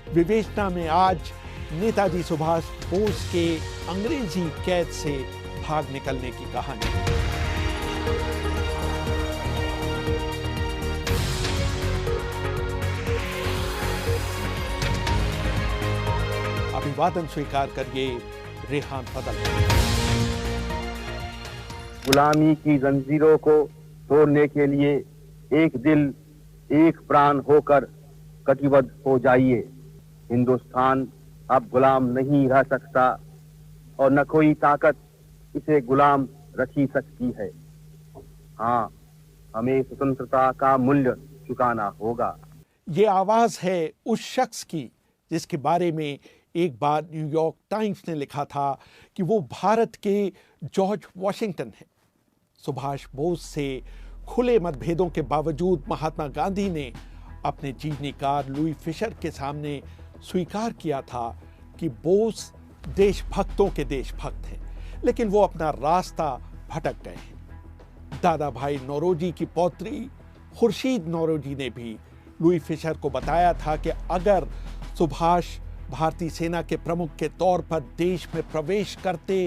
विवेचना में आज नेताजी सुभाष बोस के अंग्रेजी कैद से भाग निकलने की कहानी। अभिवादन स्वीकार करिए रेहान फजल। गुलामी की जंजीरों को तोड़ने के लिए एक दिल एक प्राण होकर कटिबद्ध हो जाइए। हिंदुस्तान अब गुलाम नहीं रह सकता और न कोई ताकत इसे गुलाम रखी सकती है। हाँ, हमें स्वतंत्रता का मूल्य चुकाना होगा। ये आवाज है उस शख्स की जिसके बारे में एक बार न्यूयॉर्क टाइम्स ने लिखा था कि वो भारत के जॉर्ज वॉशिंगटन हैं। सुभाष बोस से खुले मतभेदों के बावजूद महात्मा गांधी ने अपने जीवनीकार लुई फिशर के सामने स्वीकार किया था कि बोस देशभक्तों के देशभक्त हैं, लेकिन वो अपना रास्ता भटक गए हैं। दादा भाई नौरोजी की पौत्री खुर्शीद नौरोजी ने भी लुई फिशर को बताया था कि अगर सुभाष भारतीय सेना के प्रमुख के तौर पर देश में प्रवेश करते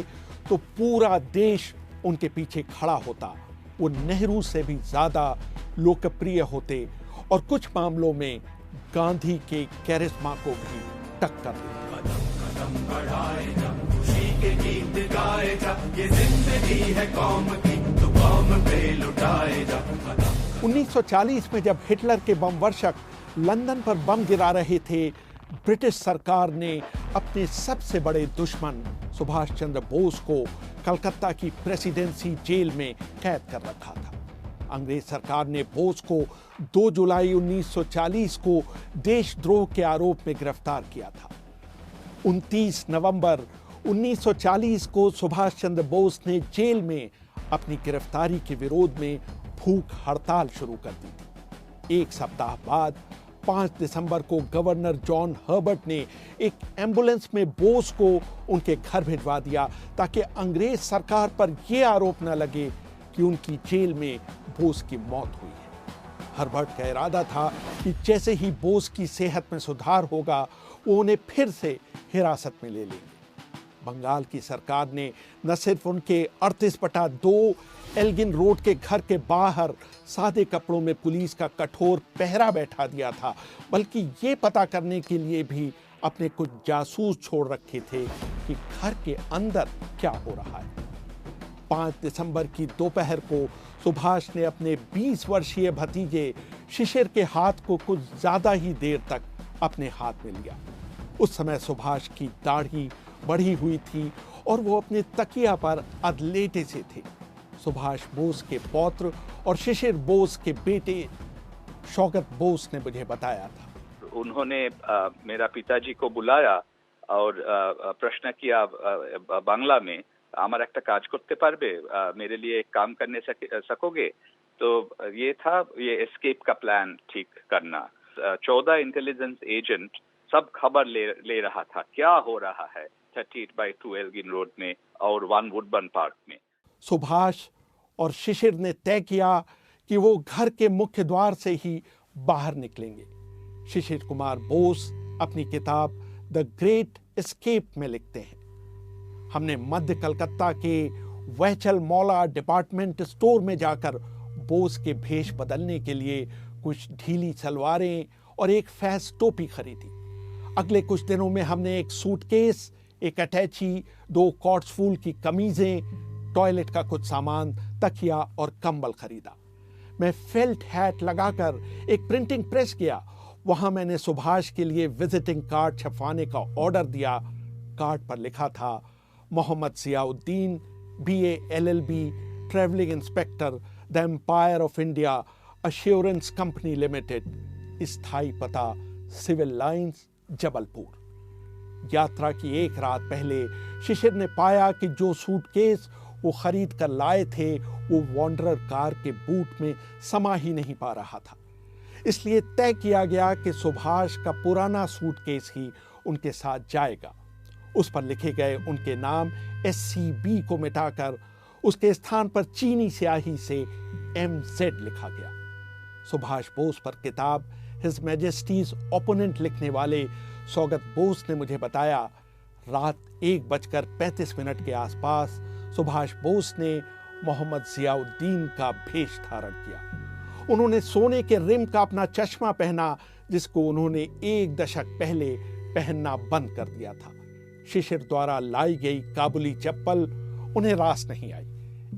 तो पूरा देश उनके पीछे खड़ा होता। वो नेहरू से भी ज्यादा लोकप्रिय होते और कुछ मामलों में गांधी के कैरिस्मा को भी टक्कर देते। 1940 में जब हिटलर के बम वर्षक लंदन पर बम गिरा रहे थे, ब्रिटिश सरकार ने अपने सबसे बड़े दुश्मन सुभाष चंद्र बोस को कलकत्ता की प्रेसिडेंसी जेल में कैद कर रखा था। अंग्रेज सरकार ने बोस को 2 जुलाई 1940 को देशद्रोह के आरोप में गिरफ्तार किया था। 29 नवंबर 1940 को सुभाष चंद्र बोस ने जेल में अपनी गिरफ्तारी के विरोध में भूख हड़ताल शुरू कर दी थी। एक सप्ताह बाद 5 दिसंबर को गवर्नर जॉन हर्बर्ट ने एक एम्बुलेंस में बोस को उनके घर भिजवा दिया ताकि अंग्रेज सरकार पर यह आरोप न लगे कि उनकी जेल में बोस की मौत हुई है। हर्बर्ट का इरादा था कि जैसे ही बोस की सेहत में सुधार होगा वो उन्हें फिर से हिरासत में ले लेंगे। बंगाल की सरकार ने न सिर्फ उनके 38/2 एल्गिन रोड के घर के बाहर सादे कपड़ों में पुलिस का कठोर पहरा बैठा दिया था, बल्कि ये पता करने के लिए भी अपने कुछ जासूस छोड़ रखे थे कि घर के अंदर क्या हो रहा है। 5 दिसंबर की दोपहर को सुभाष ने अपने 20 वर्षीय भतीजे शिशिर के हाथ को कुछ ज्यादा ही देर तक अपने हाथ में लिया। उस समय सुभाष की दाढ़ी बढ़ी हुई थी और वो अपने तकिया पर अधलेटे से थे। सुभाष बोस के पौत्र और शिशिर बोस के बेटे शौकत बोस ने मुझे बताया था। उन्होंने मेरा पिताजी को बुलाया और प्रश्न किया बांग्ला में, আমার একটা কাজ করতে পারবে, मेरे लिए एक काम करने सकोगे? तो ये था ये एस्केप का प्लान ठीक करना। 14 इंटेलिजेंस एजेंट सब खबर ले रहा था क्या हो रहा है 38/2 एल्गिन रोड में और 1 वुडबर्न पार्क में। सुभाष और शिशिर ने तय किया कि वो घर के मुख्य द्वार से ही बाहर निकलेंगे। शिशिर कुमार बोस अपनी किताब द ग्रेट एस्केप में लिखते हैं, हमने मध्य कलकत्ता के वहचल मौला डिपार्टमेंट स्टोर में जाकर बोस के भेष बदलने के लिए कुछ ढीली सलवारें और एक फैस टोपी खरीदी। अगले कुछ दिनों में हमने एक सूटकेस, एक अटैची, 2 कॉट्सफूल की कमीजें, टॉयलेट का कुछ सामान, तकिया और कंबल खरीदा। मैं फेल्ट हैट लगाकर एक प्रिंटिंग प्रेस गया। वहां मैंने सुभाष के लिए विजिटिंग कार्ड छपवाने का ऑर्डर दिया। कार्ड पर लिखा था Mohammad Ziauddin, BA LLB, travelling inspector, the empire of India assurance company limited, स्थायी पता सिविल लाइंस जबलपुर। यात्रा की एक रात पहले शिशिर ने पाया कि जो सूटकेस वो खरीद कर लाए थे वो वॉन्डरर कार के बूट में समा ही नहीं पा रहा था। इसलिए तय किया गया कि सुभाष का पुराना सूटकेस ही उनके साथ जाएगा। उस पर लिखे गए उनके नाम SCB को मिटाकर उसके स्थान पर चीनी स्याही से MZ लिखा गया। सुभाष बोस पर किताब हिज मैजेस्टीज ओपोनेंट लिखने वाले सौगत बोस ने मुझे बताया, रात 1:35 के आसपास सुभाष बोस ने मोहम्मद जियाउद्दीन का भेष धारण किया। उन्होंने सोने के रिम का अपना चश्मा पहना, जिसको उन्होंने 1 दशक पहले पहनना बंद कर दिया था। शिशिर द्वारा लाई गई काबुली चप्पल उन्हें रास नहीं आई,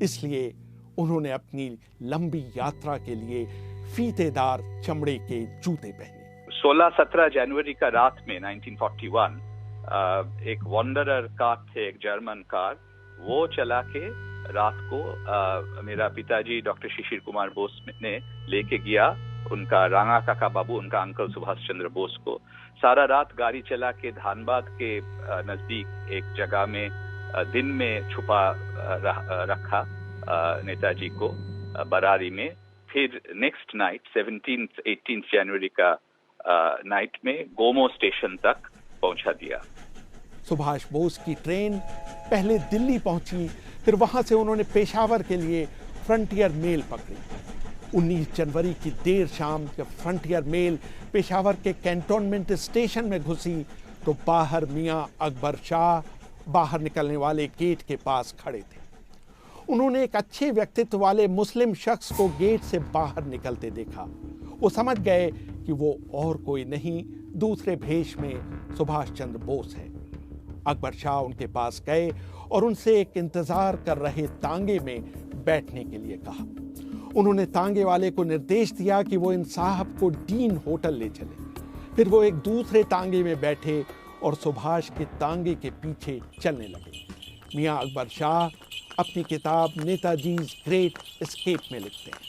इसलिए उन्होंने अपनी लंबी यात्रा के लिए फीतेदार चमड़े के जूते पहने। 16-17 जनवरी का रात में 1941 एक वॉन्डरर कार थे, एक जर्मन कार, वो चला के रात को मेरा पिताजी डॉक्टर शिशिर कुमार बोस ने लेके गया उनका राणा काका बाबू, उनका अंकल सुभाष चंद्र बोस को। सारा रात गाड़ी चला के धानबाद के नजदीक एक जगह में दिन में छुपा रखा नेताजी को बरारी में। फिर नेक्स्ट नाइट 17-18 जनवरी का नाइट में गोमो स्टेशन तक पहुंचा दिया। सुभाष बोस की ट्रेन पहले दिल्ली पहुंची, फिर वहां से उन्होंने पेशावर के लिए फ्रंटियर मेल पकड़ी। 19 जनवरी की देर शाम जब फ्रंटियर मेल पेशावर के कैंटोनमेंट स्टेशन में घुसी तो बाहर मियां अकबर शाह बाहर निकलने वाले गेट के पास खड़े थे। उन्होंने एक अच्छे व्यक्तित्व वाले मुस्लिम शख्स को गेट से बाहर निकलते देखा। वो समझ गए कि वो और कोई नहीं, दूसरे भेष में सुभाष चंद्र बोस है। अकबर शाह उनके पास गए और उनसे एक इंतजार कर रहे तांगे में बैठने के लिए कहा। उन्होंने तांगे वाले को निर्देश दिया कि वो इन साहब को डीन होटल ले चले। फिर वो एक दूसरे तांगे में बैठे और सुभाष के तांगे के पीछे चलने लगे। मियां अकबर शाह अपनी किताब नेताजीज ग्रेट एस्केप में लिखते हैं,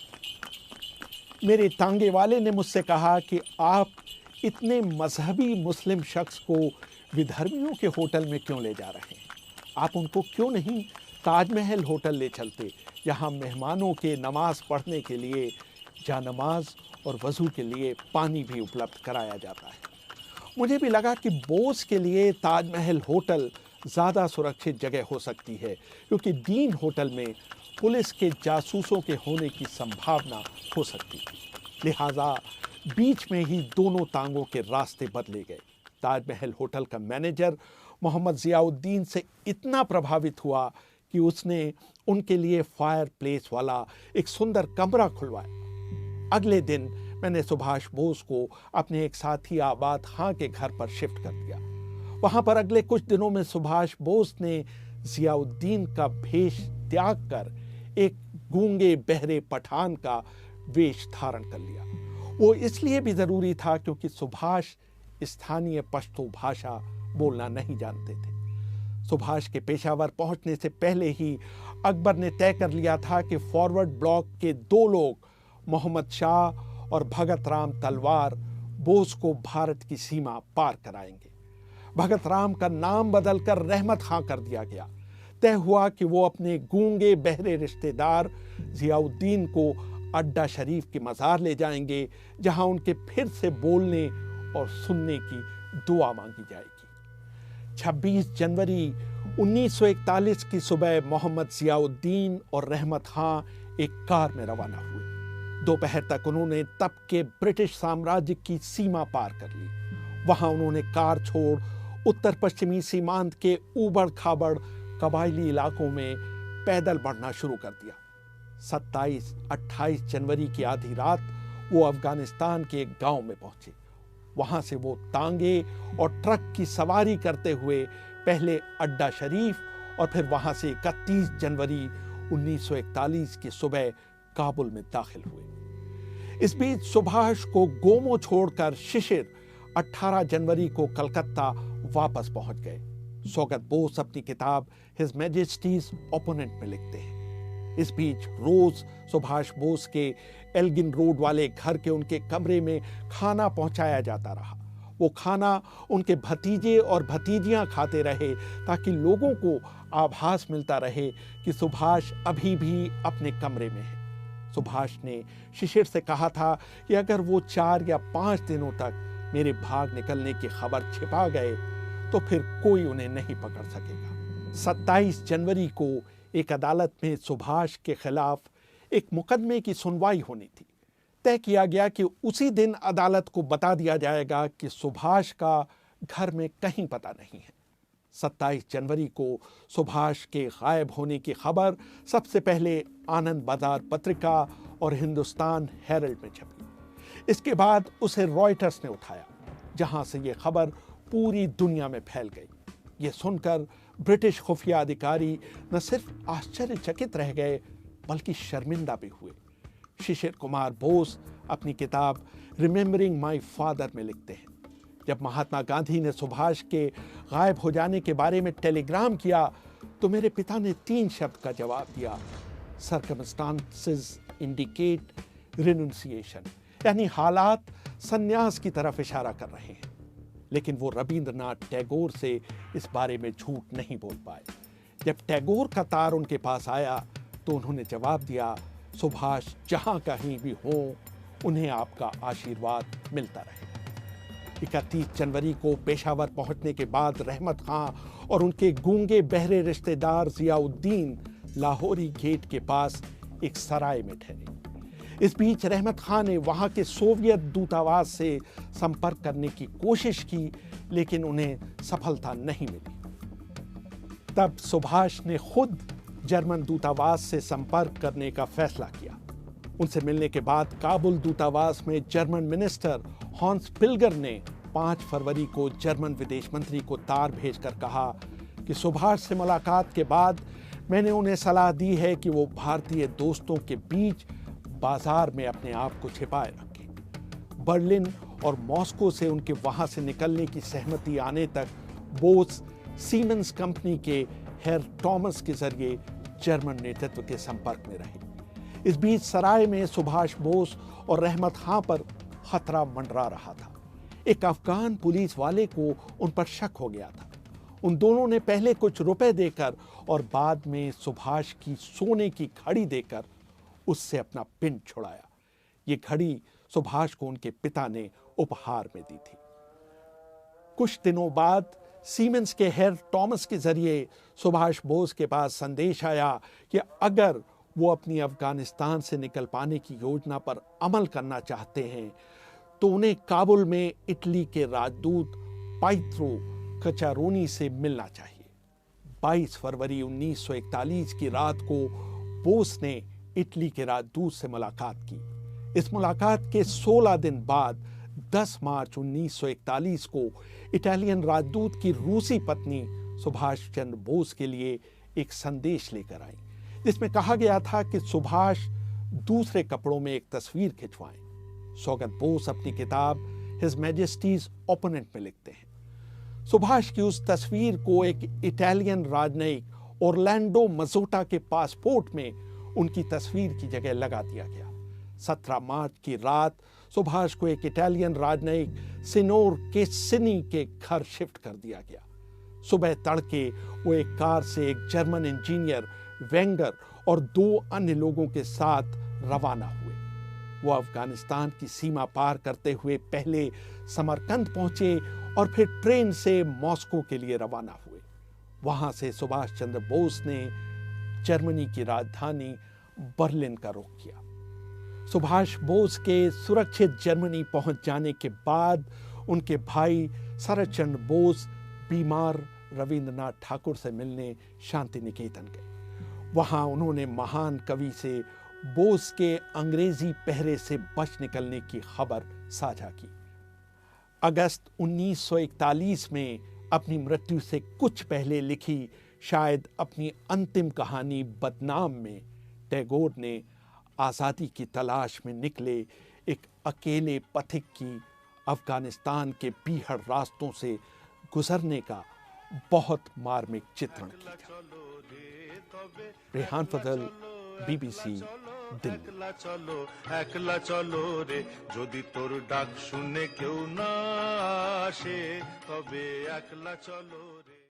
मेरे तांगे वाले ने मुझसे कहा कि आप इतने मजहबी मुस्लिम शख्स को विधर्मियों के होटल में क्यों ले जा रहे हैं? आप उनको क्यों नहीं ताजमहल होटल ले चलते? यहाँ मेहमानों के नमाज पढ़ने के लिए जानमाज और वज़ू के लिए पानी भी उपलब्ध कराया जाता है। मुझे भी लगा कि बोस के लिए ताजमहल होटल ज़्यादा सुरक्षित जगह हो सकती है, क्योंकि डीन होटल में पुलिस के जासूसों के होने की संभावना हो सकती थी। लिहाजा बीच में ही दोनों तांगों के रास्ते बदले गए। ताजमहल होटल का मैनेजर मोहम्मद जियाउद्दीन से इतना प्रभावित हुआ कि उसने उनके लिए फायर प्लेस वाला एक सुंदर कमरा खुलवाया। अगले दिन मैंने सुभाष बोस को अपने एक साथी आबाद खां के घर पर शिफ्ट कर दिया। वहां पर अगले कुछ दिनों में सुभाष बोस ने जियाउद्दीन का भेष त्याग कर एक गूंगे बहरे पठान का वेश धारण कर लिया। वो इसलिए भी जरूरी था क्योंकि सुभाष स्थानीय पश्तो भाषा बोलना नहीं जानते थे। सुभाष के पेशावर पहुंचने से पहले ही अकबर ने तय कर लिया था कि फॉरवर्ड ब्लॉक के 2 लोग मोहम्मद शाह और भगत राम तलवार बोस को भारत की सीमा पार कराएंगे। भगत राम का नाम बदलकर रहमत खां कर दिया गया। तय हुआ कि वो अपने गूंगे बहरे रिश्तेदार जियाउद्दीन को अड्डा शरीफ के मज़ार ले जाएंगे, जहां उनके फिर से बोलने और सुनने की दुआ मांगी जाएगी। 26 जनवरी 1941 की सुबह मोहम्मद जियाउद्दीन और रहमत खां एक कार में रवाना हुए। दोपहर तक उन्होंने तब के ब्रिटिश साम्राज्य की सीमा पार कर ली। वहां उन्होंने कार छोड़ उत्तर पश्चिमी सीमांत के ऊबड़ खाबड़ कबायली इलाकों में पैदल बढ़ना शुरू कर दिया। 27-28 जनवरी की आधी रात वो अफगानिस्तान के एक गांव में पहुंचे। वहां से वो तांगे और ट्रक की सवारी करते हुए पहले अड्डा शरीफ और फिर वहां से 31 जनवरी 1941 की सुबह काबुल में दाखिल हुए। इस बीच सुभाष को गोमो छोड़कर शिशिर 18 जनवरी को कलकत्ता वापस पहुंच गए। सौगत बोस अपनी किताब हिज मैजेस्टीज ओपोनेंट में लिखते हैं, इस बीच रोज सुभाष बोस के एल्गिन रोड वाले घर के उनके कमरे में खाना पहुंचाया जाता रहा। वो खाना उनके भतीजे और भतीजियां खाते रहे ताकि लोगों को आभास मिलता रहे कि सुभाष अभी भी अपने कमरे में है। सुभाष ने शिशिर से कहा था कि अगर वो 4 या 5 दिनों तक मेरे भाग निकलने की खबर छिपा गए तो फिर कोई उन्हें नहीं पकड़ सकेगा। 27 जनवरी को एक अदालत में सुभाष के खिलाफ एक मुकदमे की सुनवाई होनी थी। तय किया गया कि उसी दिन अदालत को बता दिया जाएगा कि सुभाष का घर में कहीं पता नहीं है। 27 जनवरी को सुभाष के गायब होने की खबर सबसे पहले आनंद बाजार पत्रिका और हिंदुस्तान हेरल्ड में छपी। इसके बाद उसे रॉयटर्स ने उठाया, जहां से यह खबर पूरी दुनिया में फैल गई। ये सुनकर ब्रिटिश खुफिया अधिकारी न सिर्फ आश्चर्यचकित रह गए बल्कि शर्मिंदा भी हुए। शिशिर कुमार बोस अपनी किताब रिमेंबरिंग माय फादर में लिखते हैं, जब महात्मा गांधी ने सुभाष के गायब हो जाने के बारे में टेलीग्राम किया तो मेरे पिता ने 3 शब्द का जवाब दिया, सर्कमस्टांसेस इंडिकेट रिनुंसिएशन, यानी हालात संन्यास की तरफ इशारा कर रहे हैं। लेकिन वो रविंद्रनाथ टैगोर से इस बारे में झूठ नहीं बोल पाए। जब टैगोर का तार उनके पास आया तो उन्होंने जवाब दिया, सुभाष जहां कहीं भी हो उन्हें आपका आशीर्वाद मिलता रहे। 31 जनवरी को पेशावर पहुंचने के बाद रहमत खां और उनके गूंगे बहरे रिश्तेदार जियाउद्दीन लाहौरी गेट के पास एक सराय में ठहरे। इस बीच रहमत खां ने वहां के सोवियत दूतावास से संपर्क करने की कोशिश की, लेकिन उन्हें सफलता नहीं मिली। तब सुभाष ने खुद जर्मन दूतावास से संपर्क करने का फैसला किया। उनसे मिलने के बाद काबुल दूतावास में जर्मन मिनिस्टर हॉन्स पिल्गर ने 5 फरवरी को जर्मन विदेश मंत्री को तार भेजकर कहा कि सुभाष से मुलाकात के बाद मैंने उन्हें सलाह दी है कि वो भारतीय दोस्तों के बीच बाजार में अपने आप को छिपाए रखें। बर्लिन और मॉस्को से उनके वहां से निकलने की सहमति आने तक बोस सीमेंस कंपनी के हेर टॉमस के जरिए जर्मन नेतृत्व के संपर्क में रहे। इस बीच सराय में सुभाष बोस और रहमत खां पर खतरा मंडरा रहा था। एक अफगान पुलिस वाले को उन पर शक हो गया था। उन दोनों ने पहले कुछ रुपए देकर और बाद में सुभाष की सोने की घड़ी देकर उससे अपना पिन छुड़ाया। ये घड़ी सुभाष को उनके पिता ने उपहार में दी थी। कुछ दिनों बाद सीमेंस के हेर टॉमस के जरिए सुभाष बोस के पास संदेश आया कि अगर वो अपनी अफगानिस्तान से निकल पाने की योजना पर अमल करना चाहते हैं तो उन्हें काबुल में इटली के राजदूत पाइत्रो कचारोनी से मिलना चाहिए। 22 फरवरी 1941 की रात को बोस ने इटली के राजदूत से मुलाकात की। इस मुलाकात के 16 दिन बाद 10 मार्च 1941 को इटालियन राजदूत की रूसी पत्नी सुभाष चंद्र बोस के लिए एक संदेश लेकर आई, जिसमें कहा गया था कि सुभाष दूसरे कपड़ों में एक तस्वीर खिंचवाएं। सौगत बोस अपनी किताब हिज मैजेस्टीज ओपोनेंट में लिखते हैं, सुभाष की उस तस्वीर को एक इटालियन राजनयिक ओरलैंडो मजोटा के पासपोर्ट में उनकी तस्वीर की जगह लगा दिया गया। 17 मार्च की रात सुभाष को एक इटालियन राजनयिक सिनोर केसिनी के घर शिफ्ट कर दिया गया। सुबह तड़के वो एक कार से एक जर्मन इंजीनियर वेंगर और 2 अन्य लोगों के साथ रवाना हुए। वो अफगानिस्तान की सीमा पार करते हुए पहले समरकंद पहुंचे और फिर ट्रेन से मॉस्को के लिए रवाना हुए। वहां से सुभाष चंद्र बोस ने जर्मनी की राजधानी बर्लिन का रुख किया। सुभाष बोस के सुरक्षित जर्मनी पहुंच जाने के बाद उनके भाई शरद चंद्र बोस बीमार रविंद्रनाथ ठाकुर से मिलने शांति निकेतन गए। वहां उन्होंने महान कवि से बोस के अंग्रेजी पहरे से बच निकलने की खबर साझा की। अगस्त 1941 में अपनी मृत्यु से कुछ पहले लिखी शायद अपनी अंतिम कहानी बदनाम में टैगोर ने आज़ादी की तलाश में निकले एक अकेले पथिक की अफगानिस्तान के बीहड़ रास्तों से गुजरने का बहुत मार्मिक चित्रण किया। रेहान फजल, BBC, একলা চলো রে, যদি তোর ডাক শুনে কেউ না আসে তবে একলা চলো রে।